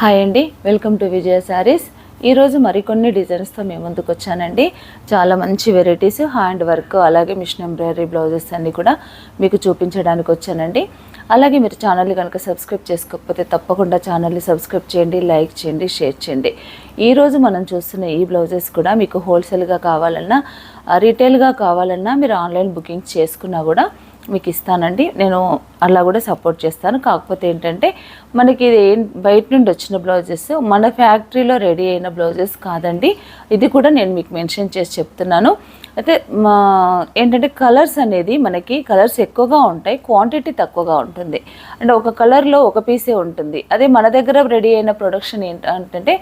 Hi అండి, welcome to విజయ శారీస్. ఈరోజు మరికొన్ని డిజైన్స్తో మేము ముందుకు వచ్చానండి. చాలా మంచి వెరైటీస్, హ్యాండ్ వర్క్, అలాగే మిషన్ ఎంబ్రాయిడరీ బ్లౌజెస్ అన్నీ కూడా మీకు చూపించడానికి వచ్చానండి. అలాగే మీరు ఛానల్ని కనుక సబ్స్క్రైబ్ చేసుకోకపోతే తప్పకుండా ఛానల్ని సబ్స్క్రైబ్ చేయండి, లైక్ చేయండి, షేర్ చేయండి. ఈరోజు మనం చూస్తున్న ఈ బ్లౌజెస్ కూడా మీకు హోల్సేల్గా కావాలన్నా, రీటైల్గా కావాలన్నా మీరు ఆన్లైన్ బుకింగ్ చేసుకున్నా కూడా మీకు ఇస్తానండి. నేను అలా కూడా సపోర్ట్ చేస్తాను. కాకపోతే ఏంటంటే మనకి ఇది బయట నుండి వచ్చిన బ్లౌజెస్, మన ఫ్యాక్టరీలో రెడీ అయిన బ్లౌజెస్ కాదండి. ఇది కూడా నేను మీకు మెన్షన్ చేసి చెప్తున్నాను. అయితే ఏంటంటే కలర్స్ అనేది మనకి కలర్స్ ఎక్కువగా ఉంటాయి, క్వాంటిటీ తక్కువగా ఉంటుంది. అంటే ఒక కలర్లో ఒక పీసే ఉంటుంది. అదే మన దగ్గర రెడీ అయిన ప్రొడక్షన్ ఏంటంటే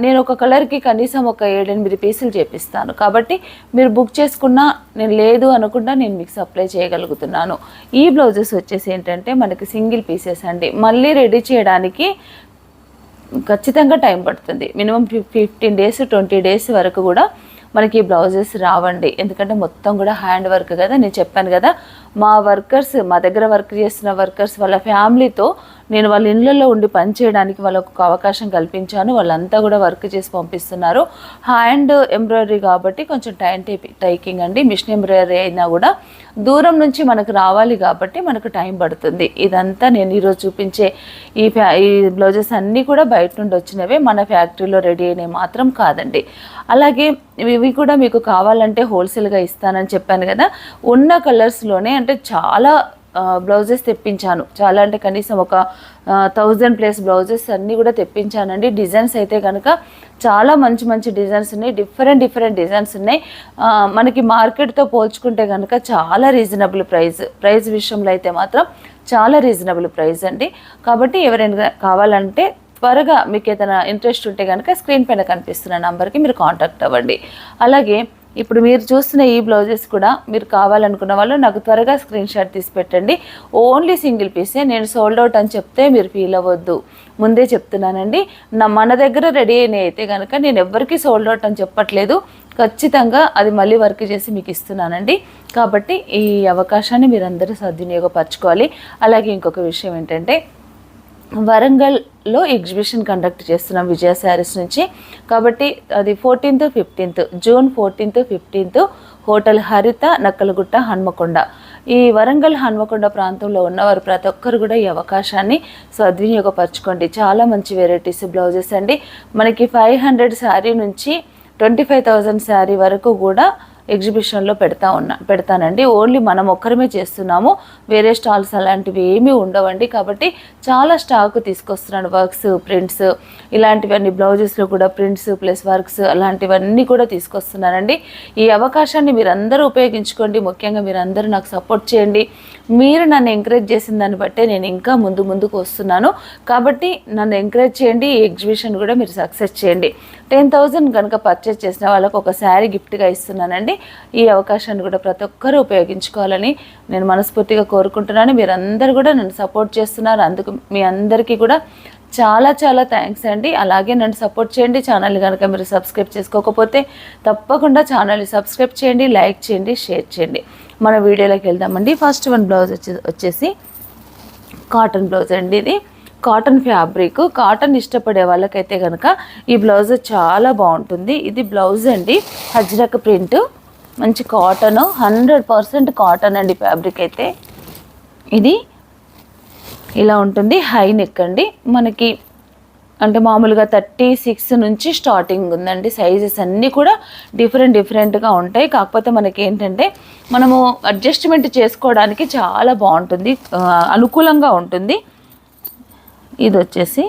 నేను ఒక కలర్కి కనీసం ఒక 7-8 పీసులు చేపిస్తాను. కాబట్టి మీరు బుక్ చేసుకున్నా నేను లేదు అనుకుంటా నేను మీకు సప్లై చేయగలుగుతున్నాను. ఈ బ్లౌజెస్ వచ్చేసి ఏంటంటే మనకి సింగిల్ పీసెస్ అండి. మళ్ళీ రెడీ చేయడానికి ఖచ్చితంగా టైం పడుతుంది. మినిమం 15 డేస్ 20 డేస్ వరకు కూడా మనకి ఈ బ్లౌజెస్ రావండి. ఎందుకంటే మొత్తం కూడా హ్యాండ్ వర్క్ కదా. నేను చెప్పాను కదా, మా వర్కర్స్, మా దగ్గర వర్క్ చేస్తున్న వర్కర్స్ వాళ్ళ ఫ్యామిలీతో నేను వాళ్ళ ఇళ్ళల్లో ఉండి పని చేయడానికి వాళ్ళకు ఒక అవకాశం కల్పించాను. వాళ్ళంతా కూడా వర్క్ చేసి పంపిస్తున్నారు. హ్యాండ్ ఎంబ్రాయిడరీ కాబట్టి కొంచెం టైకింగ్ అండి. మిషన్ ఎంబ్రాయిడరీ అయినా కూడా దూరం నుంచి మనకు రావాలి కాబట్టి మనకు టైం పడుతుంది. ఇదంతా నేను ఈరోజు చూపించే ఈ బ్లౌజెస్ అన్నీ కూడా బయట నుండి వచ్చినవే, మన ఫ్యాక్టరీలో రెడీ అయినవి మాత్రం కాదండి. అలాగే ఇవి కూడా మీకు కావాలంటే హోల్సేల్గా ఇస్తానని చెప్పాను కదా. ఉన్న కలర్స్లోనే అంటే చాలా బ్లౌజెస్ తెప్పించాను. చాలా అంటే కనీసం ఒక 1000+ బ్లౌజెస్ అన్నీ కూడా తెప్పించానండి. డిజైన్స్ అయితే కనుక చాలా మంచి మంచి డిజైన్స్ ఉన్నాయి, డిఫరెంట్ డిజైన్స్ ఉన్నాయి. మనకి మార్కెట్తో పోల్చుకుంటే కనుక చాలా రీజనబుల్ ప్రైస్ విషయంలో అయితే మాత్రం చాలా రీజనబుల్ ప్రైస్ అండి. కాబట్టి ఎవరైనా కావాలంటే త్వరగా మీకు ఏదైనా ఇంట్రెస్ట్ ఉంటే కనుక స్క్రీన్ పైన కనిపిస్తున్న నెంబర్కి మీరు కాంటాక్ట్ అవ్వండి. అలాగే ఇప్పుడు మీరు చూస్తున్న ఈ బ్లౌజెస్ కూడా మీరు కావాలనుకున్న వాళ్ళు నాకు త్వరగా స్క్రీన్ షాట్ తీసి పెట్టండి. ఓన్లీ సింగిల్ పీసే. నేను సోల్డ్ అవుట్ అని చెప్తే మీరు ఫీల్ అవ్వద్దు, ముందే చెప్తున్నానండి. మన దగ్గర రెడీ అయినాయి అయితే కనుక నేను ఎవరికి సోల్డ్ అవుట్ అని చెప్పట్లేదు. ఖచ్చితంగా అది మళ్ళీ వర్క్ చేసి మీకు ఇస్తున్నానండి. కాబట్టి ఈ అవకాశాన్ని మీరందరూ సద్వినియోగపరచుకోవాలి. అలాగే ఇంకొక విషయం ఏంటంటే, వరంగల్లో ఎగ్జిబిషన్ కండక్ట్ చేస్తున్నాం విజయ శారీస్ నుంచి. కాబట్టి అది 14th 15th June 14th 15th hotel హరిత, నక్కలగుట్ట, హన్మకొండ. ఈ వరంగల్ హన్మకొండ ప్రాంతంలో ఉన్నవారు ప్రతి ఒక్కరు కూడా ఈ అవకాశాన్ని సద్వినియోగపరచుకోండి. చాలా మంచి వెరైటీస్ బ్లౌజెస్ అండి. మనకి 500 శారీ నుంచి 25,000 శారీ వరకు కూడా ఎగ్జిబిషన్లో పెడతానండి. ఓన్లీ మనం ఒక్కరమే చేస్తున్నాము, వేరే స్టాల్స్ అలాంటివి ఏమీ ఉండవండి. కాబట్టి చాలా స్టాక్ తీసుకొస్తున్నాను. వర్క్స్, ప్రింట్స్, ఇలాంటివన్నీ బ్లౌజెస్లో కూడా ప్రింట్స్ ప్లస్ వర్క్స్ అలాంటివన్నీ కూడా తీసుకొస్తున్నానండి. ఈ అవకాశాన్ని మీరందరూ ఉపయోగించుకోండి. ముఖ్యంగా మీరందరూ నాకు సపోర్ట్ చేయండి. మీరు నన్ను ఎంకరేజ్ చేసిన దాన్ని బట్టే నేను ఇంకా ముందుకు వస్తున్నాను. కాబట్టి నన్ను ఎంకరేజ్ చేయండి. ఈ ఎగ్జిబిషన్ కూడా మీరు సక్సెస్ చేయండి. 10,000 కనుక పర్చేస్ చేసిన వాళ్ళకు ఒక శారీ గిఫ్ట్గా ఇస్తున్నానండి. ఈ అవకాశాన్ని కూడా ప్రతి ఒక్కరూ ఉపయోగించుకోవాలని నేను మనస్ఫూర్తిగా కోరుకుంటున్నాను. మీరందరూ కూడా నన్ను సపోర్ట్ చేస్తున్నారు. అందుకు మీ అందరికీ కూడా చాలా థ్యాంక్స్ అండి. అలాగే నన్ను సపోర్ట్ చేయండి. ఛానల్ని కనుక మీరు సబ్స్క్రైబ్ చేసుకోకపోతే తప్పకుండా ఛానల్ని సబ్స్క్రైబ్ చేయండి, లైక్ చేయండి, షేర్ చేయండి. మన వీడియోలోకి వెళ్దామండి. ఫస్ట్ వన్ బ్లౌజ్ వచ్చేసి కాటన్ బ్లౌజ్ అండి. ఇది కాటన్ ఫ్యాబ్రిక్. కాటన్ ఇష్టపడే వాళ్ళకైతే కనుక ఈ బ్లౌజ్ చాలా బాగుంటుంది. ఇది బ్లౌజ్ అండి, హజ్రక్ ప్రింట్, మంచి కాటన్, 100% కాటన్ అండి. ఫ్యాబ్రిక్ అయితే ఇది ఇలా ఉంటుంది. హై నెక్ అండి. మనకి అంటే మామూలుగా 36 నుంచి స్టార్టింగ్ ఉందండి. సైజెస్ అన్నీ కూడా డిఫరెంట్గా ఉంటాయి. కాకపోతే మనకి ఏంటంటే మనము అడ్జస్ట్మెంట్ చేసుకోవడానికి చాలా బాగుంటుంది, అనుకూలంగా ఉంటుంది. ఇది వచ్చేసి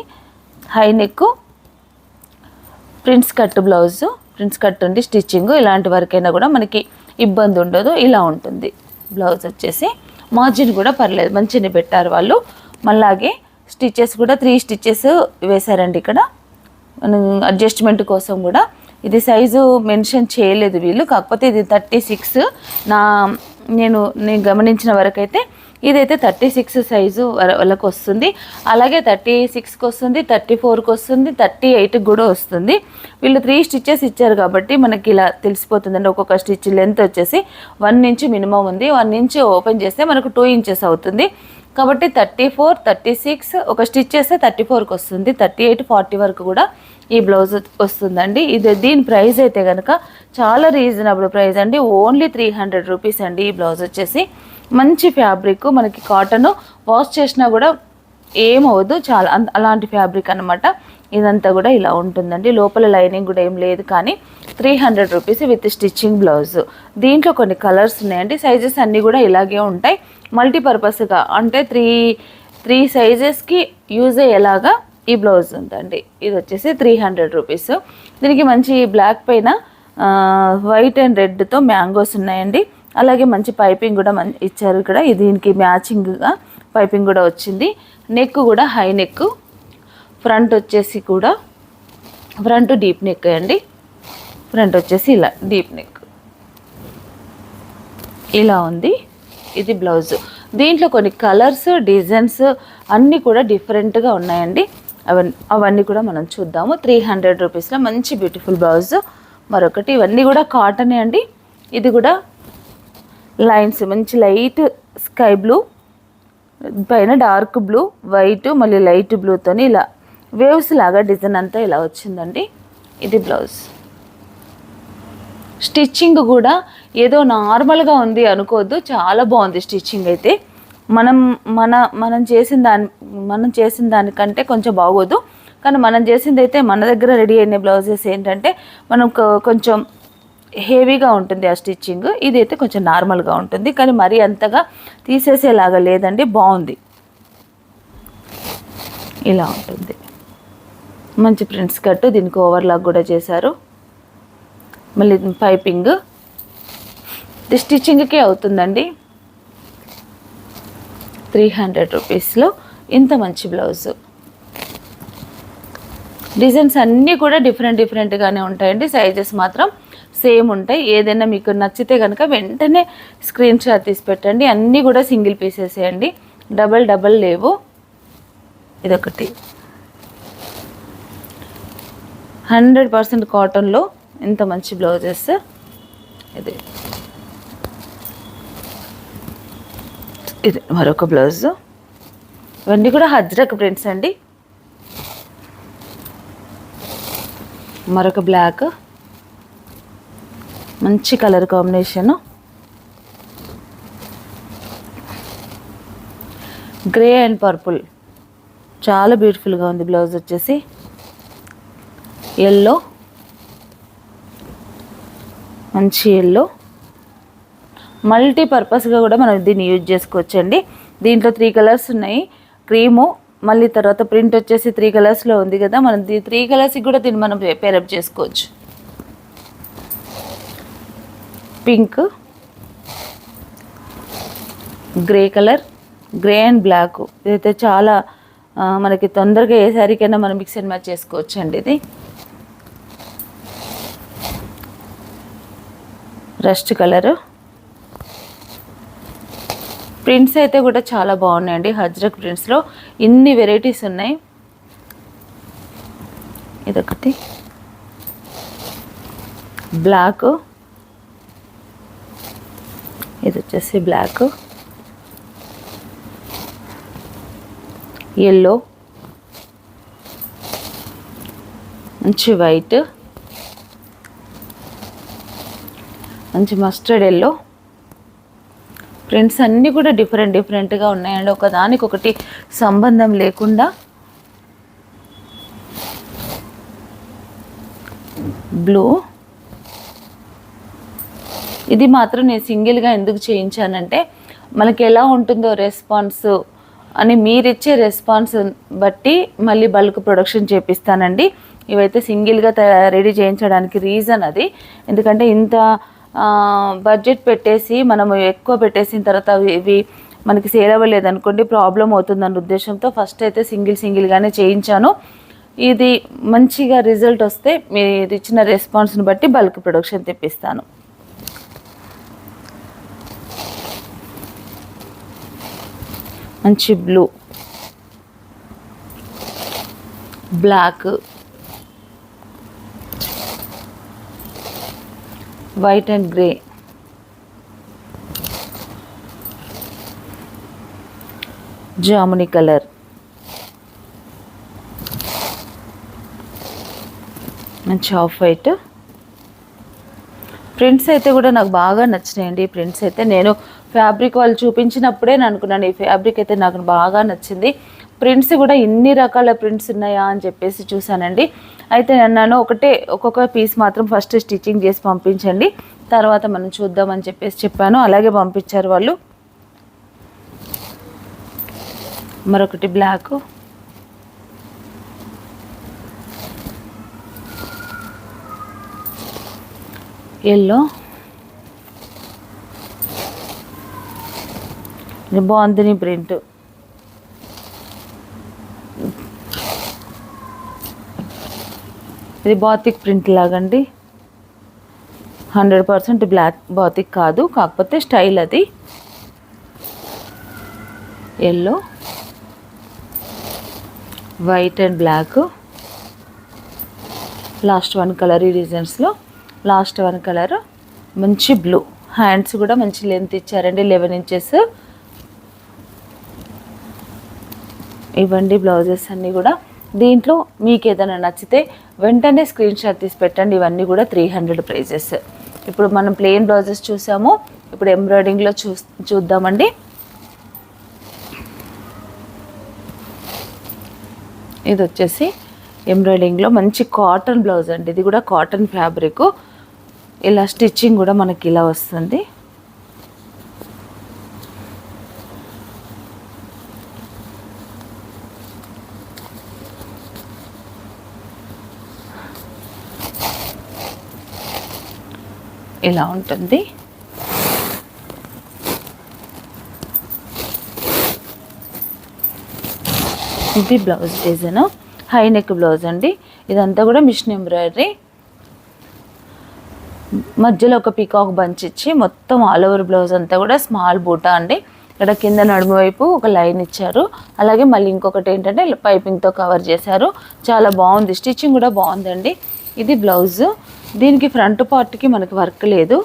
high neck, prince cut blouse, prince cut ఉండి స్టిచ్చింగ్ ఇలాంటి వరకైనా కూడా మనకి ఇబ్బంది ఉండదు. ఇలా ఉంటుంది బ్లౌజ్ వచ్చేసి. మార్జిన్ కూడా పర్లేదు, మంచిగా పెట్టారు వాళ్ళు. మళ్ళాగే స్టిచ్చెస్ కూడా 3 స్టిచ్చెస్ వేశారండి ఇక్కడ అడ్జస్ట్మెంట్ కోసం కూడా. ఇది సైజు మెన్షన్ చేయలేదు వీళ్ళు, కాకపోతే ఇది 36. నేను గమనించిన వరకు అయితే ఇదైతే 36 సైజు వాళ్ళకి వస్తుంది. అలాగే 36కి వస్తుంది, 34కి వస్తుంది, 38కి కూడా వస్తుంది. వీళ్ళు 3 స్టిచెస్ ఇచ్చారు కాబట్టి మనకి ఇలా తెలిసిపోతుందండి. ఒక్కొక్క స్టిచ్ లెంత్ వచ్చేసి 1 ఇంచ్ మినిమం ఉంది. 1 ఇంచ్ ఓపెన్ చేస్తే మనకు 2 ఇంచెస్ అవుతుంది. కాబట్టి 34, 36 ఒక స్టిచ్ చేస్తే 34కి వస్తుంది. 38, 40 వరకు కూడా ఈ బ్లౌజ్ వస్తుందండి. దీని ప్రైస్ అయితే కనుక చాలా రీజనబుల్ ప్రైస్ అండి. ఓన్లీ 300 రూపీస్ అండి. ఈ బ్లౌజ్ వచ్చేసి మంచి ఫ్యాబ్రిక్, మనకి కాటన్ వాష్ చేసినా కూడా ఏమవద్దు, చాలా అలాంటి ఫ్యాబ్రిక్ అనమాట. ఇదంతా కూడా ఇలా ఉంటుందండి. లోపల లైనింగ్ కూడా ఏం లేదు, కానీ 300 రూపీస్ విత్ స్టిచ్చింగ్ బ్లౌజ్. దీంట్లో కొన్ని కలర్స్ ఉన్నాయండి. సైజెస్ అన్నీ కూడా ఇలాగే ఉంటాయి. మల్టీపర్పస్గా అంటే త్రీ సైజెస్కి యూజ్ అయ్యేలాగా ఈ బ్లౌజ్ ఉందండి. ఇది వచ్చేసి 300 రూపీస్. దీనికి మంచి బ్లాక్ పైన వైట్ అండ్ రెడ్తో మ్యాంగోస్ ఉన్నాయండి. అలాగే మంచి పైపింగ్ కూడా ఇచ్చారు ఇక్కడ. దీనికి మ్యాచింగ్గా పైపింగ్ కూడా వచ్చింది. నెక్ కూడా హై నెక్, ఫ్రంట్ వచ్చేసి కూడా ఫ్రంట్ డీప్ నెక్ అండి. ఫ్రంట్ వచ్చేసి ఇలా డీప్ నెక్ ఇలా ఉంది. ఇది బ్లౌజ్. దీంట్లో కొన్ని కలర్స్, డిజైన్స్ అన్నీ కూడా డిఫరెంట్గా ఉన్నాయండి. అవన్నీ కూడా మనం చూద్దాము. 300 రూపీస్లో మంచి బ్యూటిఫుల్ బ్లౌజ్. మరొకటి, ఇవన్నీ కూడా కాటనే అండి. ఇది కూడా లైన్స్ మంచి లైట్ స్కై బ్లూ పైన డార్క్ బ్లూ, వైట్, మళ్ళీ లైట్ బ్లూతోని ఇలా వేవ్స్ లాగా డిజైన్ అంతా ఇలా వచ్చిందండి. ఇది బ్లౌజ్. స్టిచ్చింగ్ కూడా ఏదో నార్మల్గా ఉంది అనుకోవద్దు, చాలా బాగుంది స్టిచ్చింగ్ అయితే. మనం చేసిన దానికంటే కొంచెం బాగోదు, కానీ మనం చేసింది అయితే మన దగ్గర రెడీ అయిన బ్లౌజెస్ ఏంటంటే మనం కొంచెం హెవీగా ఉంటుంది ఆ స్టిచ్చింగ్. ఇదైతే కొంచెం నార్మల్గా ఉంటుంది, కానీ మరీ అంతగా తీసేసేలాగా లేదండి, బాగుంది. ఇలా ఉంటుంది. మంచి ప్రింట్స్ కట్టు, దీనికి ఓవర్లాక్ కూడా చేశారు. మళ్ళీ పైపింగ్ ఇది స్టిచ్చింగ్కే అవుతుందండి. 300 రూపీస్లో ఇంత మంచి బ్లౌజ్. డిజైన్స్ అన్నీ కూడా డిఫరెంట్గానే ఉంటాయండి. సైజెస్ మాత్రం సేమ్ ఉంటాయి. ఏదైనా మీకు నచ్చితే కనుక వెంటనే స్క్రీన్ షాట్ తీసి పెట్టండి. అన్నీ కూడా సింగిల్ పీసెస్ అండి, డబల్ లేవు. ఇదొకటి 100% కాటన్లో ఇంత మంచి బ్లౌజెస్. ఇది మరొక బ్లౌజ్. ఇవన్నీ కూడా హజ్రక్ ప్రింట్స్ అండి. మరొక బ్లాక్, మంచి colour combination. Grey and purple చాలా బ్యూటిఫుల్గా ఉంది. బ్లౌజ్ వచ్చేసి ఎల్లో, మంచి ఎల్లో. మల్టీపర్పస్గా కూడా మనం దీన్ని యూజ్ చేసుకోవచ్చండి. దీంట్లో 3 కలర్స్ ఉన్నాయి. క్రీము, మళ్ళీ తర్వాత ప్రింట్ వచ్చేసి 3 కలర్స్లో ఉంది కదా, మనం 3 కలర్స్కి కూడా దీన్ని మనం పేరప్ చేసుకోవచ్చు. Pink, grey colour, grey and black. ఇదైతే చాలా మనకి తొందరగా ఏ శారీకైనా మనం మిక్స్ అండ్ మ్యాచ్ చేసుకోవచ్చు అండి. ఇది రస్ట్ కలరు. ప్రింట్స్ అయితే కూడా చాలా బాగున్నాయండి. హజ్రక్ ప్రింట్స్లో ఇన్ని వెరైటీస్ ఉన్నాయి. ఇదొకటి బ్లాక్, ఇది వచ్చేసి బ్లాక్, ఎల్లో, మంచి వైట్, మంచి మస్టర్డ్ ఎల్లో. ప్రింట్స్ అన్నీ కూడా డిఫరెంట్గా ఉన్నాయండి, ఒకదానికొకటి సంబంధం లేకుండా. బ్లూ, ఇది మాత్రం నేను సింగిల్గా ఎందుకు చేయించానంటే మనకి ఎలా ఉంటుందో రెస్పాన్స్ అని, మీరిచ్చే రెస్పాన్స్ బట్టి మళ్ళీ బల్క్ ప్రొడక్షన్ చేపిస్తానండి. ఇవైతే సింగిల్గా రెడీ చేయించడానికి రీజన్ అది. ఎందుకంటే ఇంత బడ్జెట్ పెట్టేసి మనము ఎక్కువ పెట్టేసిన తర్వాత ఇవి మనకి సేల్ అవ్వలేదు అనుకోండి, ప్రాబ్లం అవుతుందన్న ఉద్దేశంతో ఫస్ట్ అయితే సింగిల్గానే చేయించాను. ఇది మంచిగా రిజల్ట్ వస్తే మీరు ఇచ్చిన రెస్పాన్స్ని బట్టి బల్క్ ప్రొడక్షన్ తెప్పిస్తాను. మంచి blue, black, white and grey, జామునీ కలర్, మంచి ఆఫ్ వైట్. ప్రింట్స్ అయితే కూడా నాకు బాగా నచ్చినాయండి. ప్రింట్స్ అయితే నేను ఫ్యాబ్రిక్ వాళ్ళు చూపించినప్పుడే నేను అనుకున్నాను ఈ ఫ్యాబ్రిక్ అయితే నాకు బాగా నచ్చింది. ప్రింట్స్ కూడా ఇన్ని రకాల ప్రింట్స్ ఉన్నాయా అని చెప్పేసి చూసానండి. అయితే నన్ను ఒక్కొక్క పీస్ మాత్రం ఫస్ట్ స్టిచ్చింగ్ చేసి పంపించండి, తర్వాత మనం చూద్దామని చెప్పేసి చెప్పాను. అలాగే పంపించారు వాళ్ళు. మరొకటి బ్లాక్, ఎల్లో, ఇది బాగుంది ప్రింట్. ఇది బాతిక్ ప్రింట్ లాగండి. 100% బ్లాక్ బాతిక్ కాదు, కాకపోతే స్టైల్ అది. Yellow, white and black, last one colour. ఈ డిజైన్స్లో లాస్ట్ వన్ కలర్ మంచి బ్లూ. హ్యాండ్స్ కూడా మంచి లెంత్ ఇచ్చారండి, 11 ఇంచెస్. ఇవ్వండి బ్లౌజెస్ అన్నీ కూడా. దీంట్లో మీకు ఏదైనా నచ్చితే వెంటనే స్క్రీన్ షాట్ తీసి పెట్టండి. ఇవన్నీ కూడా 300 ప్రైజెస్. ఇప్పుడు మనం ప్లెయిన్ బ్లౌజెస్ చూసాము, ఇప్పుడు ఎంబ్రాయిడింగ్లో చూద్దామండి. ఇది వచ్చేసి ఎంబ్రాయిడింగ్లో మంచి కాటన్ బ్లౌజ్ అండి. ఇది కూడా కాటన్ ఫ్యాబ్రిక్. ఇలా స్టిచ్చింగ్ కూడా మనకి ఇలా వస్తుంది. ఇలా ఉంటుంది. ఇది blouse design, high neck blouse అండి. ఇదంతా కూడా మిషన్ ఎంబ్రాయిడరీ. మధ్యలో ఒక పీకాక్ బంచ్ ఇచ్చి మొత్తం ఆల్ ఓవర్ బ్లౌజ్ అంతా కూడా స్మాల్ బూటా అండి. ఇక్కడ కింద నడుము వైపు ఒక లైన్ ఇచ్చారు. అలాగే మళ్ళీ ఇంకొకటి ఏంటంటే పైపింగ్తో కవర్ చేశారు. చాలా బాగుంది, స్టిచ్చింగ్ కూడా బాగుందండి. ఇది బ్లౌజ్. దీనికి ఫ్రంట్ పార్ట్కి మనకి వర్క్ లేదు,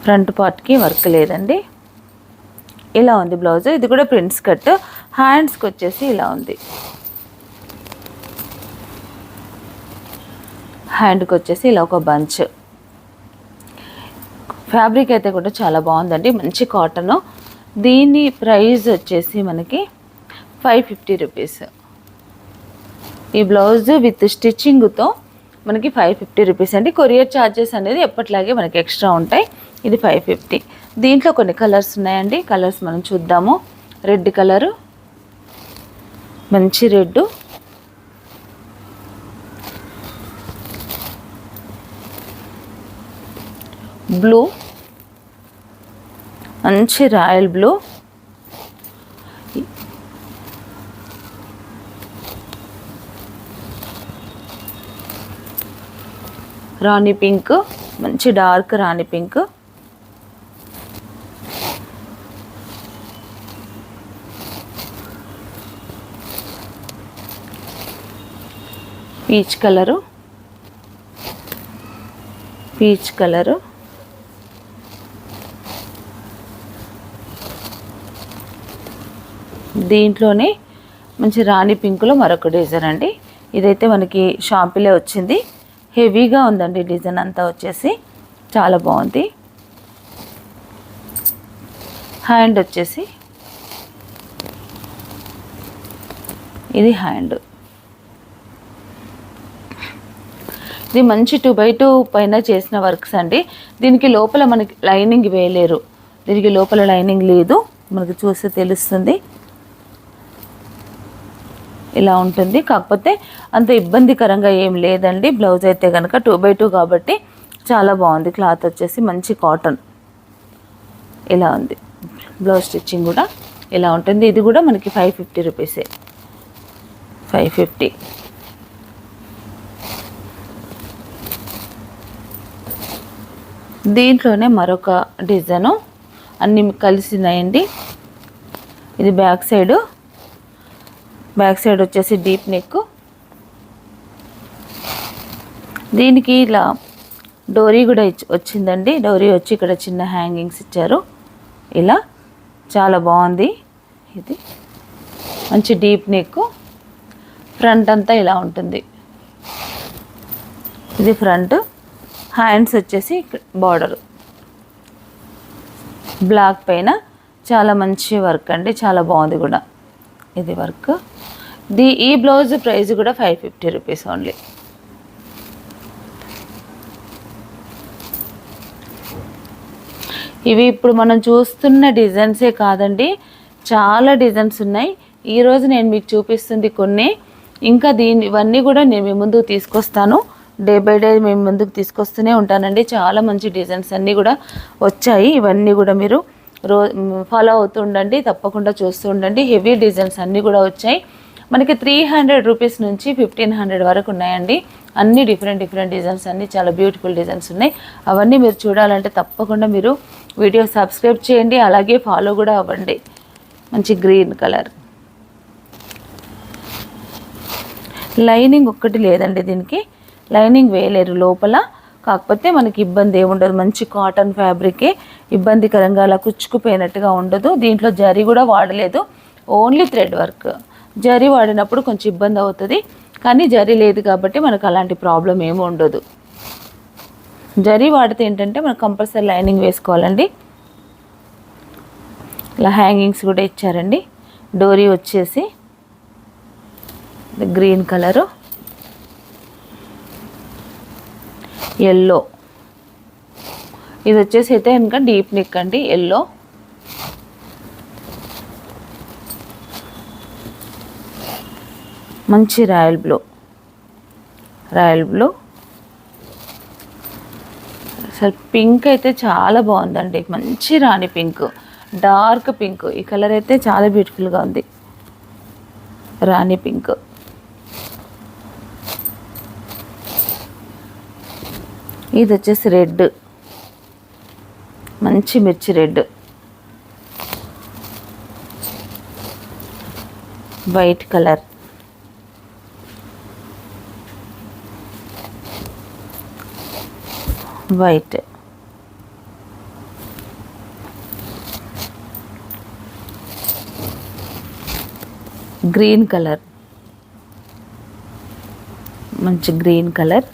ఫ్రంట్ పార్ట్కి వర్క్ లేదండి. ఇలా ఉంది బ్లౌజ్. ఇది కూడా ప్రింట్స్ కట్. హ్యాండ్స్కి వచ్చేసి ఇలా ఉంది. హ్యాండ్కి వచ్చేసి ఇలా ఒక బంచ్. ఫ్యాబ్రిక్ అయితే కూడా చాలా బాగుందండి, మంచి కాటన్. దీని ప్రైస్ వచ్చేసి మనకి 550 రూపీస్. ఈ బ్లౌజ్ విత్ స్టిచ్చింగ్తో మనకి 550 రూపీస్ అండి. కొరియర్ ఛార్జెస్ అనేది ఎప్పట్లాగే మనకి ఎక్స్ట్రా ఉంటాయి. ఇది 550. దీంట్లో కొన్ని కలర్స్ ఉన్నాయండి. కలర్స్ మనం చూద్దాము. రెడ్ కలరు, మంచి రెడ్, బ్లూ, మంచి రాయల్ బ్లూ, రాణి పింక్, మంచి dark rani pink, peach colour, peach colour, దీంట్లోనే మంచి రాణి పింక్లో మరొక డిజైన్ అండి. ఇదైతే మనకి షాంపిలే వచ్చింది. హెవీగా ఉందండి డిజైన్ అంతా వచ్చేసి, చాలా బాగుంది. హ్యాండ్ వచ్చేసి ఇది హ్యాండ్. ఇది మంచి 2x2 పైన చేసిన వర్క్స్ అండి. దీనికి లోపల మనకి లైనింగ్ వేయలేరు, దీనికి లోపల లైనింగ్ లేదు, మనకి చూస్తే తెలుస్తుంది. ఇలా ఉంటుంది, కాకపోతే అంత ఇబ్బందికరంగా ఏం లేదండి. బ్లౌజ్ అయితే కనుక 2x2 కాబట్టి చాలా బాగుంది. క్లాత్ వచ్చేసి మంచి కాటన్. ఇలా ఉంది బ్లౌజ్ స్టిచ్చింగ్ కూడా ఇలా ఉంటుంది. ఇది కూడా మనకి 550 రూపీసే, 550. దీంట్లోనే మరొక డిజైను అన్నీ కలిసినాయండి. ఇది బ్యాక్ సైడ్ వచ్చేసి డీప్ నెక్. దీనికి ఇలా డోరీ కూడా వచ్చిందండి. డోరీ వచ్చి ఇక్కడ చిన్న హ్యాంగింగ్స్ ఇచ్చారు. ఇలా చాలా బాగుంది. ఇది మంచి డీప్ నెక్. ఫ్రంట్ అంతా ఇలా ఉంటుంది. ఇది ఫ్రంట్. హ్యాండ్స్ వచ్చేసి బార్డర్ బ్లాక్ పైన చాలా మంచి వర్క్ అండి, చాలా బాగుంది కూడా ఇది వర్క్. ఈ బ్లౌజ్ ప్రైస్ కూడా 550 రూపీస్ ఓన్లీ. ఇవి ఇప్పుడు మనం చూస్తున్న డిజైన్సే కాదండి, చాలా డిజైన్స్ ఉన్నాయి. ఈరోజు నేను మీకు చూపిస్తుంది కొన్ని, ఇంకా ఇవన్నీ కూడా నేను మీ ముందుకు తీసుకొస్తాను. డే బై డే మేము ముందుకు తీసుకొస్తూనే ఉంటానండి. చాలా మంచి డిజైన్స్ అన్నీ కూడా వచ్చాయి. ఇవన్నీ కూడా మీరు ఫాలో అవుతూ ఉండండి, తప్పకుండా చూస్తూ ఉండండి. హెవీ డిజైన్స్ అన్నీ కూడా వచ్చాయి. మనకి 300 రూపీస్ నుంచి 1500 వరకు ఉన్నాయండి. అన్ని డిఫరెంట్ డిజైన్స్, అన్నీ చాలా బ్యూటిఫుల్ డిజైన్స్ ఉన్నాయి. అవన్నీ మీరు చూడాలంటే తప్పకుండా మీరు వీడియో సబ్స్క్రైబ్ చేయండి, అలాగే ఫాలో కూడా అవ్వండి. మంచి గ్రీన్ కలర్. లైనింగ్ ఒక్కటి లేదండి, దీనికి లైనింగ్ వేయలేరు లోపల. కాకపోతే మనకి ఇబ్బంది ఏముండదు, మంచి కాటన్ ఫ్యాబ్రికే. ఇబ్బందికరంగా అలా కుచ్చుకుపోయినట్టుగా ఉండదు. దీంట్లో జరీ కూడా వాడలేదు, ఓన్లీ థ్రెడ్ వర్క్. జరీ వాడినప్పుడు కొంచెం ఇబ్బంది అవుతుంది, కానీ జరీ లేదు కాబట్టి మనకు అలాంటి ప్రాబ్లం ఏమి ఉండదు. జరీ వాడితే ఏంటంటే మనకు కంపల్సరీ లైనింగ్ వేసుకోవాలండి. ఇలా హ్యాంగింగ్స్ కూడా ఇచ్చారండి. డోరీ వచ్చేసి గ్రీన్ కలరు, ఎల్లో. ఇది వచ్చేసి అయితే ఇంకా డీప్ నెక్ అండి, ఎల్లో. మంచి రాయల్ బ్లూ. అసలు పింక్ అయితే చాలా బాగుందండి, మంచి రాణి పింక్, డార్క్ పింక్. ఈ కలర్ అయితే చాలా బ్యూటిఫుల్గా ఉంది, రాణి పింక్. ఇది వచ్చేసి రెడ్, మంచి మిర్చి red. White colour, white. Green colour, మంచి గ్రీన్ కలర్.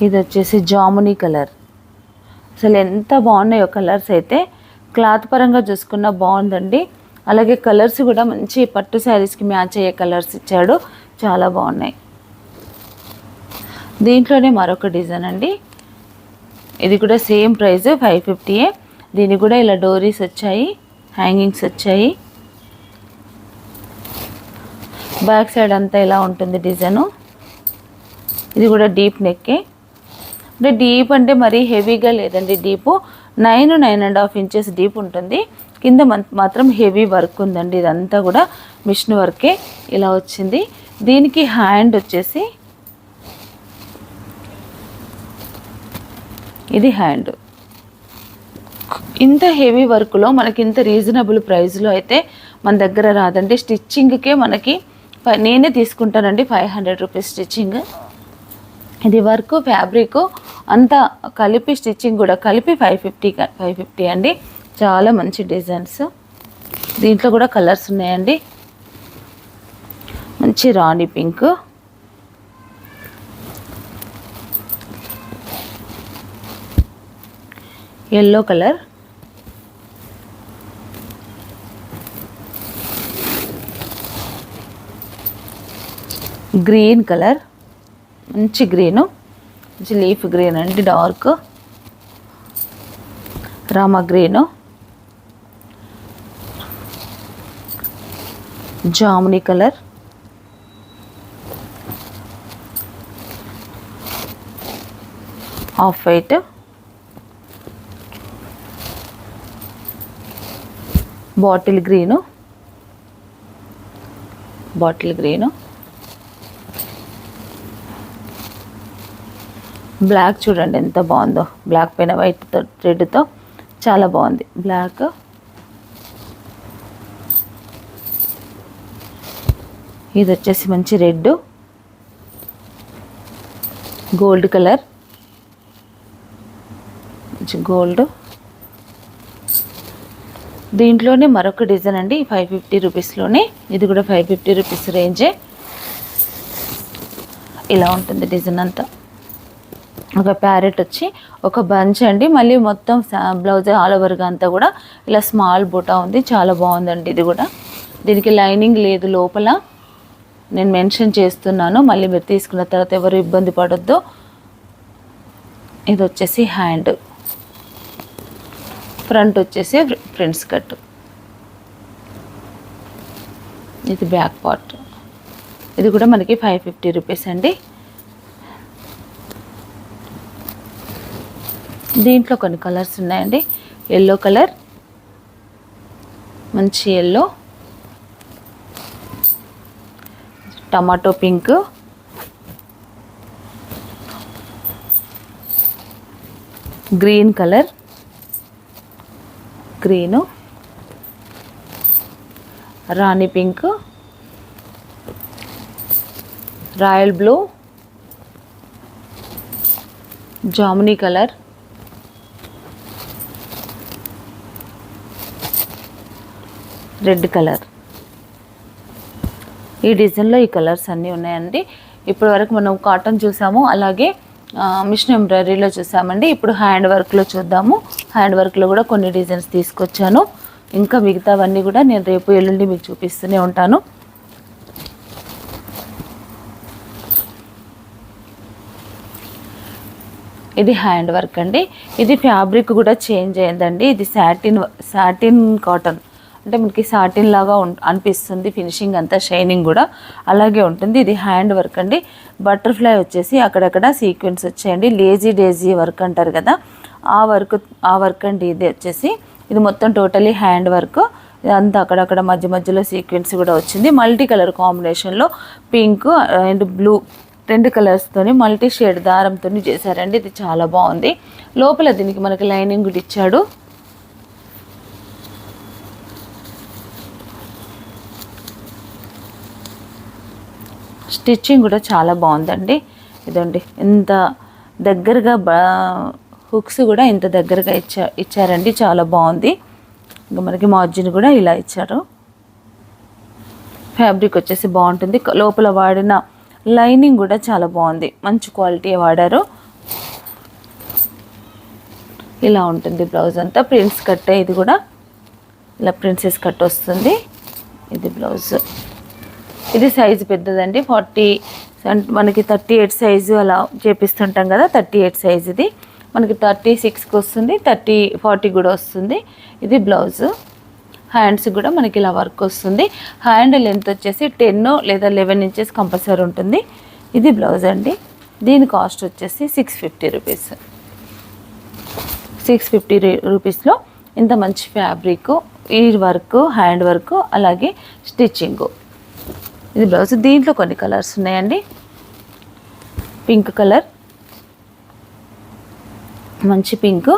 ఇది వచ్చేసి జామునీ కలర్. అసలు ఎంత బాగున్నాయో కలర్స్ అయితే, క్లాత్ పరంగా చూసుకున్నా బాగుందండి. అలాగే కలర్స్ కూడా మంచి పట్టు శారీస్కి మ్యాచ్ అయ్యే కలర్స్ ఇచ్చాడు, చాలా బాగున్నాయి. దీంట్లోనే మరొక డిజైన్ అండి, ఇది కూడా సేమ్ ప్రైస్ 550. దీనికి కూడా ఇలా డోరీస్ వచ్చాయి, హ్యాంగింగ్స్ వచ్చాయి. బ్యాక్ సైడ్ అంతా ఇలా ఉంటుంది డిజైను. ఇది కూడా డీప్ నెక్కే. అంటే డీప్ అంటే మరీ హెవీగా లేదండి, డీపు 9.5 ఇంచెస్ డీప్ ఉంటుంది. కింద మాత్రం హెవీ వర్క్ ఉందండి. ఇదంతా కూడా మిషన్ వర్కే ఇలా వచ్చింది. దీనికి హ్యాండ్ వచ్చేసి ఇది హ్యాండ్. ఇంత హెవీ వర్క్లో మనకి ఇంత రీజనబుల్ ప్రైస్లో అయితే మన దగ్గర రాదండి. స్టిచ్చింగ్కే మనకి నేనే తీసుకుంటానండి 500 రూపీస్ స్టిచ్చింగ్. ఇది వర్క్ ఫ్యాబ్రిక్ అంతా కలిపి, స్టిచ్చింగ్ కూడా కలిపి 550 అండి. చాలా మంచి డిజైన్స్. దీంట్లో కూడా కలర్స్ ఉన్నాయండి. మంచి rani pink, yellow colour, green colour, మంచి గ్రీను, మంచి లీఫ్ గ్రీన్ అండి, dark Rama green, jamuni colour, off white, bottle green, black చూడండి ఎంత బాగుందో, బ్లాక్ పైన వైట్తో రెడ్తో చాలా బాగుంది బ్లాక్. ఇది వచ్చేసి మంచి రెడ్, గోల్డ్ కలర్, మంచి గోల్డ్. దీంట్లోనే మరొక డిజైన్ అండి 550 రూపీస్లోనే, ఇది కూడా 550 రూపీస్ రేంజే. ఇలా ఉంటుంది డిజైన్ అంతా. ఒక ప్యారెట్ వచ్చి ఒక బంచ్ అండి, మళ్ళీ మొత్తం బ్లౌజ్ ఆల్ ఓవర్గా అంతా కూడా ఇలా స్మాల్ బూటా ఉంది, చాలా బాగుందండి. ఇది కూడా దీనికి లైనింగ్ లేదు లోపల, నేను మెన్షన్ చేస్తున్నాను, మళ్ళీ మీరు తీసుకున్న తర్వాత ఎవరు ఇబ్బంది పడొద్దు. ఇది వచ్చేసి హ్యాండ్, ఫ్రంట్ వచ్చేసి ఫ్రంట్స్ కట్, ఇది బ్యాక్ పార్ట్. ఇది కూడా మనకి 550 రూపీస్ అండి. దీంట్లో కొన్ని కలర్స్ ఉన్నాయండి. ఎల్లో కలర్, మంచి yellow, tomato pink, green colour, green, rani pink, royal blue, jamuni colour, red colour. ఈ డిజైన్లో ఈ కలర్స్ అన్నీ ఉన్నాయండి. ఇప్పటి వరకు మనం కాటన్ చూసాము, అలాగే మిషన్ ఎంబ్రాయిడరీలో చూసామండి. ఇప్పుడు హ్యాండ్ వర్క్లో చూద్దాము. హ్యాండ్ వర్క్లో కూడా కొన్ని డిజైన్స్ తీసుకొచ్చాను. ఇంకా మిగతావన్నీ కూడా నేను రేపు ఎల్లుండి మీకు చూపిస్తూనే ఉంటాను. ఇది హ్యాండ్ వర్క్ అండి. ఇది ఫ్యాబ్రిక్ కూడా చేంజ్ అయిందండి. ఇది సాటిన్ కాటన్, అంటే మనకి సాటిన్ లాగా అనిపిస్తుంది. ఫినిషింగ్ అంతా షైనింగ్ కూడా అలాగే ఉంటుంది. ఇది హ్యాండ్ వర్క్ అండి. బటర్ఫ్లై వచ్చేసి అక్కడక్కడ సీక్వెన్స్ వచ్చాయండి. లేజీ డేజీ వర్క్ అంటారు కదా, ఆ వర్క్ అండి. ఇది వచ్చేసి ఇది మొత్తం టోటలీ హ్యాండ్ వర్క్. ఇదంతా అక్కడక్కడ మధ్య మధ్యలో సీక్వెన్స్ కూడా వచ్చింది. మల్టీ కలర్ కాంబినేషన్లో పింక్ అండ్ బ్లూ రెండు కలర్స్తోని మల్టీ షేడ్ దారంతో చేశారండి. ఇది చాలా బాగుంది. లోపల దీనికి మనకి లైనింగ్ కూడా ఇచ్చాడు. స్టిచ్చింగ్ కూడా చాలా బాగుందండి. ఇదండి ఎంత దగ్గరగా హుక్స్ కూడా ఇంత దగ్గరగా ఇచ్చారండి, చాలా బాగుంది. ఇంకా మనకి మార్జిన్ కూడా ఇలా ఇచ్చారు. ఫ్యాబ్రిక్ వచ్చేసి బాగుంటుంది. లోపల వాడిన లైనింగ్ కూడా చాలా బాగుంది, మంచి క్వాలిటీ వాడారు. ఇలా ఉంటుంది బ్లౌజ్ అంతా. ప్రిన్స్ కట్, ఇది కూడా ఇలా ప్రిన్సెస్ కట్ వస్తుంది. ఇది బ్లౌజ్. ఇది సైజు పెద్దదండి, 40 మనకి 38 సైజు అలా చేపిస్తుంటాం కదా, 38 సైజు. ఇది మనకి 36కి వస్తుంది, 40 కూడా వస్తుంది. ఇది బ్లౌజు. హ్యాండ్స్ కూడా మనకి ఇలా వర్క్ వస్తుంది. హ్యాండ్ లెంత్ వచ్చేసి 10 లేదా 11 ఇంచెస్ కంపల్సరీ ఉంటుంది. ఇది బ్లౌజ్ అండి. దీని కాస్ట్ వచ్చేసి 650 రూపీస్. 650 రూపీస్లో ఇంత మంచి ఫ్యాబ్రిక్, ఈ వర్క్, హ్యాండ్ వర్క్, అలాగే స్టిచ్చింగ్. ఇది బ్లౌజ్. దీంట్లో కొన్ని కలర్స్ ఉన్నాయండి. పింక్ కలర్, మంచి పింక్,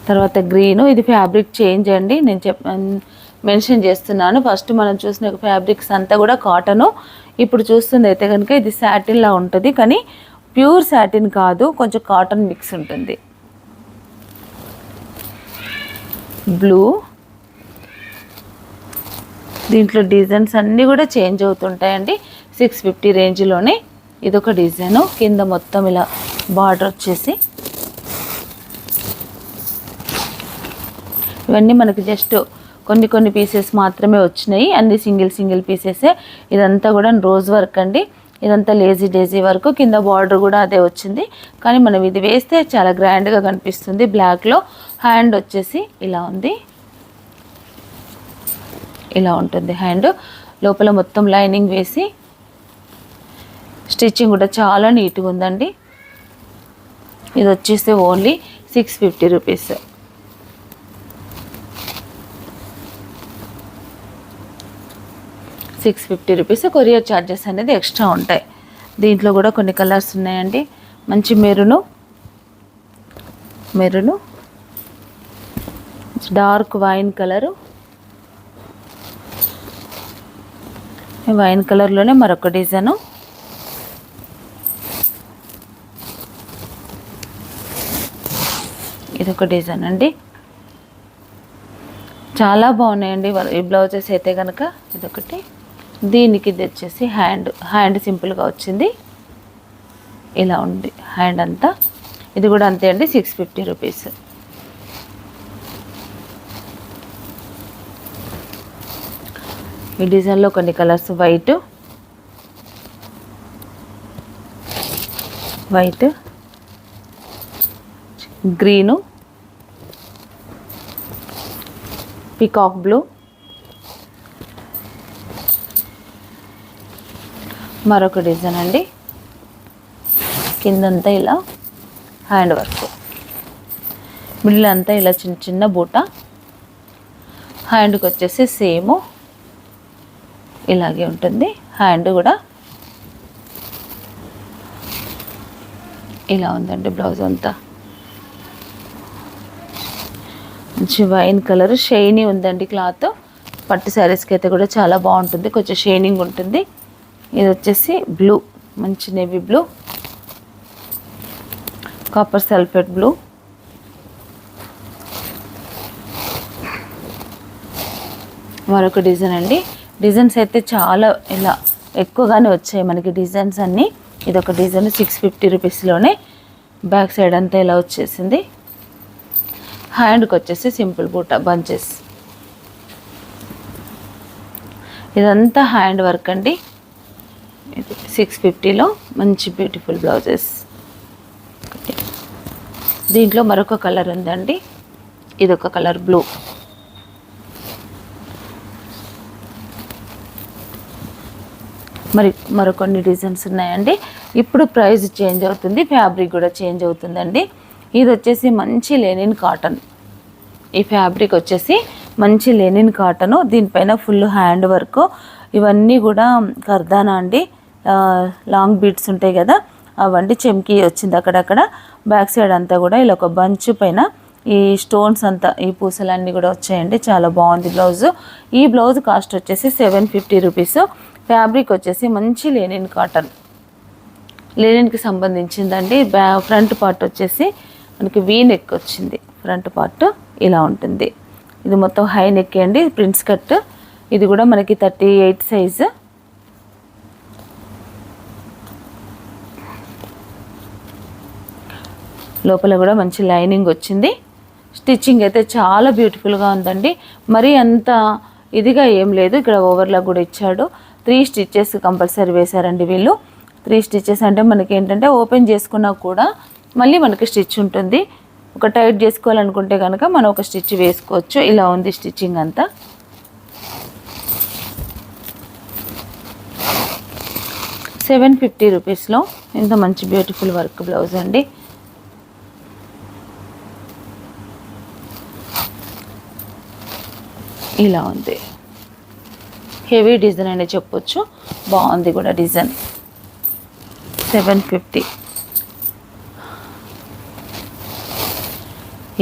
తర్వాత గ్రీను. ఇది ఫ్యాబ్రిక్ చేంజ్ అండి, నేను మెన్షన్ చేస్తున్నాను. ఫస్ట్ మనం చూసిన ఫ్యాబ్రిక్స్ అంతా కూడా కాటను. ఇప్పుడు చూస్తుంది అయితే కనుక ఇది సాటిన్లా ఉంటుంది, కానీ ప్యూర్ సాటిన్ కాదు, కొంచెం కాటన్ మిక్స్ ఉంటుంది. బ్లూ. దీంట్లో డిజైన్స్ అన్నీ కూడా చేంజ్ అవుతుంటాయండి. 650 రేంజ్లోనే ఇదొక డిజైను. కింద మొత్తం ఇలా బార్డర్ వచ్చేసి, ఇవన్నీ మనకి జస్ట్ కొన్ని పీసెస్ మాత్రమే వచ్చినాయి, అన్ని సింగిల్ పీసెసే. ఇదంతా కూడా రోజ్ వర్క్ అండి. ఇదంతా లేజీ డేజీ వర్క్. కింద బార్డర్ కూడా అదే వచ్చింది, కానీ మనం ఇది వేస్తే చాలా గ్రాండ్గా కనిపిస్తుంది. బ్లాక్లో హ్యాండ్ వచ్చేసి ఇలా ఉంది, ఇలా ఉంటుంది హ్యాండ్. లోపల మొత్తం లైనింగ్ వేసి స్టిచ్చింగ్ కూడా చాలా నీట్గా ఉందండి. ఇది వచ్చేసి only 650 rupees. 650 rupees. Courier charges అనేది ఎక్స్ట్రా ఉంటాయి. దీంట్లో కూడా కొన్ని కలర్స్ ఉన్నాయండి. మంచి మెరును డార్క్ వైన్ కలర్లోనే మరొక డిజైను. ఇదొక డిజైన్ అండి. చాలా బాగున్నాయండి ఈ బ్లౌజెస్ అయితే కనుక. ఇదొకటి. దీనికి ఇది వచ్చేసి హ్యాండ్ సింపుల్గా వచ్చింది. ఇలా ఉంది హ్యాండ్ అంతా. ఇది కూడా అంతే అండి, 650 రూపీస్. ఈ డిజైన్లో కొన్ని colours white, green, peacock blue, మరొక డిజైన్ అండి. కిందంతా ఇలా హ్యాండ్ వర్క్, మిడిల్ అంతా ఇలా చిన్న చిన్న బూట. హ్యాండ్కి వచ్చేసి సేమ్ ఇలాగే ఉంటుంది. హ్యాండ్ కూడా ఇలా ఉందండి. బ్లౌజ్ అంతా మంచి వైన్ కలర్, షైనీ ఉందండి క్లాత్. పట్టు శారీస్కి అయితే కూడా చాలా బాగుంటుంది, కొంచెం షైనింగ్ ఉంటుంది. ఇది వచ్చేసి బ్లూ, మంచి navy blue, copper sulphate blue, మరొక డిజైన్ అండి. డిజైన్స్ అయితే చాలా ఇలా ఎక్కువగానే వచ్చాయి మనకి డిజైన్స్ అన్నీ. ఇదొక డిజైన్ 650 రూపీస్లోనే. బ్యాక్ సైడ్ అంతా ఇలా వచ్చేసింది. హ్యాండ్కి వచ్చేసి సింపుల్ బూట బంచెస్. ఇదంతా హ్యాండ్ వర్క్ అండి. ఇది 650లో మంచి బ్యూటిఫుల్ బ్లౌజెస్. దీంట్లో మరొక కలర్ ఉందండి. ఇదొక కలర్ బ్లూ. మరికొన్ని డిజైన్స్ ఉన్నాయండి. ఇప్పుడు ప్రైస్ చేంజ్ అవుతుంది, ఫ్యాబ్రిక్ కూడా చేంజ్ అవుతుందండి. ఇది వచ్చేసి మంచి లెనిన్ కాటన్. ఈ ఫ్యాబ్రిక్ వచ్చేసి మంచి లెనిన్ కాటను. దీనిపైన ఫుల్ హ్యాండ్ వర్క్. ఇవన్నీ కూడా కర్దానా అండి. లాంగ్ బీడ్స్ ఉంటాయి కదా, అవండి. చెమ్కీ వచ్చింది అక్కడక్కడ. బ్యాక్ సైడ్ అంతా కూడా ఇలా ఒక బంచ్ పైన ఈ స్టోన్స్ అంతా, ఈ పూసలన్నీ కూడా వచ్చాయండి. చాలా బాగుంది బ్లౌజు. ఈ బ్లౌజ్ కాస్ట్ వచ్చేసి 750 రూపీస్. ఫ్యాబ్రిక్ వచ్చేసి మంచి లెనిన్ కాటన్, లెనిన్కి సంబంధించిందండి. ఫ్రంట్ పార్ట్ వచ్చేసి మనకి వీ నెక్ వచ్చింది. ఫ్రంట్ పార్ట్ ఇలా ఉంటుంది. ఇది మొత్తం హై నెక్ అండి, ప్రిన్స్ కట్. ఇది కూడా మనకి 38 సైజు. లోపల కూడా మంచి లైనింగ్ వచ్చింది. స్టిచ్చింగ్ అయితే చాలా బ్యూటిఫుల్గా ఉందండి. మరీ అంత ఇదిగా ఏం లేదు. ఇక్కడ ఓవర్లాక్ కూడా ఇచ్చాడు. 3 స్టిచ్చెస్ కంపల్సరీ వేశారండి వీళ్ళు. 3 స్టిచ్చెస్ అంటే మనకి ఏంటంటే ఓపెన్ చేసుకున్నా కూడా మళ్ళీ మనకి స్టిచ్ ఉంటుంది. ఒక టైట్ చేసుకోవాలనుకుంటే కనుక మనం ఒక స్టిచ్ వేసుకోవచ్చు. ఇలా ఉంది స్టిచ్చింగ్ అంతా. $750 రూపీస్లో ఇంత మంచి బ్యూటిఫుల్ వర్క్ బ్లౌజ్ అండి. ఇలా ఉంది. హెవీ డిజైన్ అని చెప్పొచ్చు. బాగుంది కూడా డిజైన్. 750.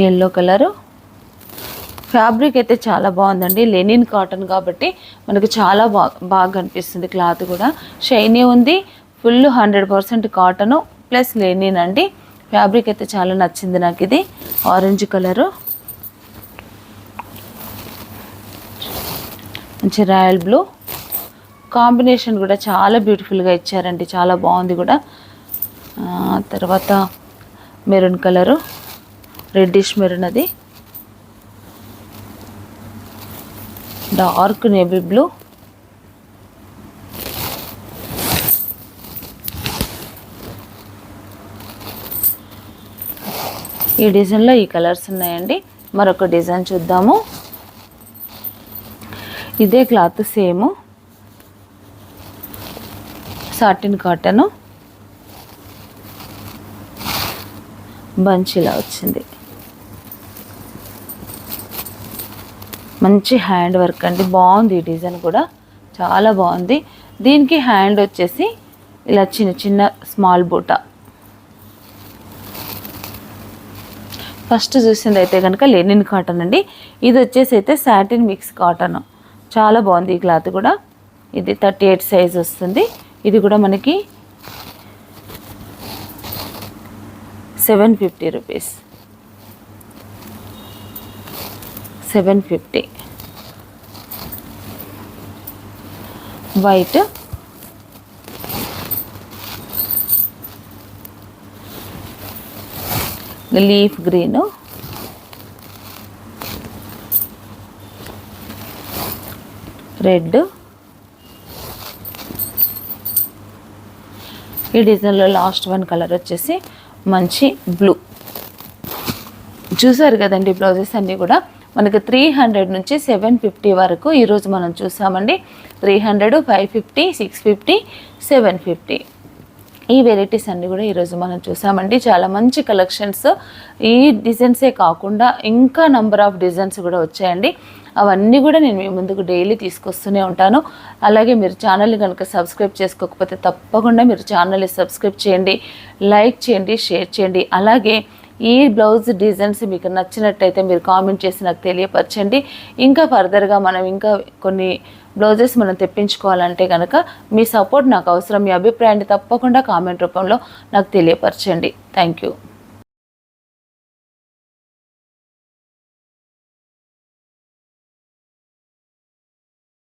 Yellow colour. ఫ్యాబ్రిక్ అయితే చాలా బాగుందండి. లెనిన్ కాటన్ కాబట్టి మనకు చాలా బాగా కనిపిస్తుంది. క్లాత్ కూడా షైనీ ఉంది. ఫుల్ 100% కాటను ప్లస్ లెనిన్ అండి. ఫ్యాబ్రిక్ అయితే చాలా నచ్చింది నాకు. ఇది ఆరెంజ్ కలరు, మంచి రాయల్ బ్లూ కాంబినేషన్ కూడా చాలా బ్యూటిఫుల్గా ఇచ్చారండి. చాలా బాగుంది కూడా. తర్వాత మెరూన్ కలరు, రెడ్డిష్ మెరూన్, అది డార్క్ నేవీ బ్లూ, ఈ డిజైన్లో ఈ కలర్స్ ఉన్నాయండి. మరొక డిజైన్ చూద్దాము. ఇదే cloth same satin cotton, bunch ఇలా వచ్చింది. మంచి హ్యాండ్ వర్క్ అండి. బాగుంది ఈ డిజైన్ కూడా, చాలా బాగుంది. దీనికి హ్యాండ్ వచ్చేసి ఇలా చిన్న చిన్న స్మాల్ బూటా. ఫస్ట్ చూసింది అయితే కనుక లెనిన్ కాటన్ అండి. ఇది వచ్చేసి అయితే సాటిన్ మిక్స్ కాటన్, చాలా బాగుంది ఈ క్లాత్ కూడా. ఇది 38 సైజ్ వస్తుంది. ఇది కూడా మనకి 750 rupees, 750. White, leaf green, red, ఈ డిజైన్లో లాస్ట్ వన్ కలర్ వచ్చేసి మంచి బ్లూ. చూసారు కదండి, బ్లౌజెస్ అన్నీ కూడా మనకి 300 నుంచి 750 వరకు ఈరోజు మనం చూసామండి. 300, 550, 650, 750 ఈ వెరైటీస్ అన్నీ కూడా ఈరోజు మనం చూసామండి. చాలా మంచి కలెక్షన్స్. ఈ డిజైన్సే కాకుండా ఇంకా నంబర్ ఆఫ్ డిజైన్స్ కూడా వచ్చాయండి. అవన్నీ కూడా నేను మీ ముందుకు డైలీ తీసుకొస్తూనే ఉంటాను. అలాగే మీరు ఛానల్ని కనుక సబ్స్క్రైబ్ చేసుకోకపోతే తప్పకుండా మీరు ఛానల్ని సబ్స్క్రైబ్ చేయండి, లైక్ చేయండి, షేర్ చేయండి. అలాగే ఈ బ్లౌజ్ డిజైన్స్ మీకు నచ్చినట్టయితే మీరు కామెంట్ చేసి నాకు తెలియపరచండి. ఇంకా ఫర్దర్గా మనం ఇంకా కొన్ని బ్లౌజెస్ మనం తెప్పించుకోవాలంటే కనుక మీ సపోర్ట్ నాకు అవసరం. మీ అభిప్రాయాన్ని తప్పకుండా కామెంట్ రూపంలో నాకు తెలియపరచండి. Thank you.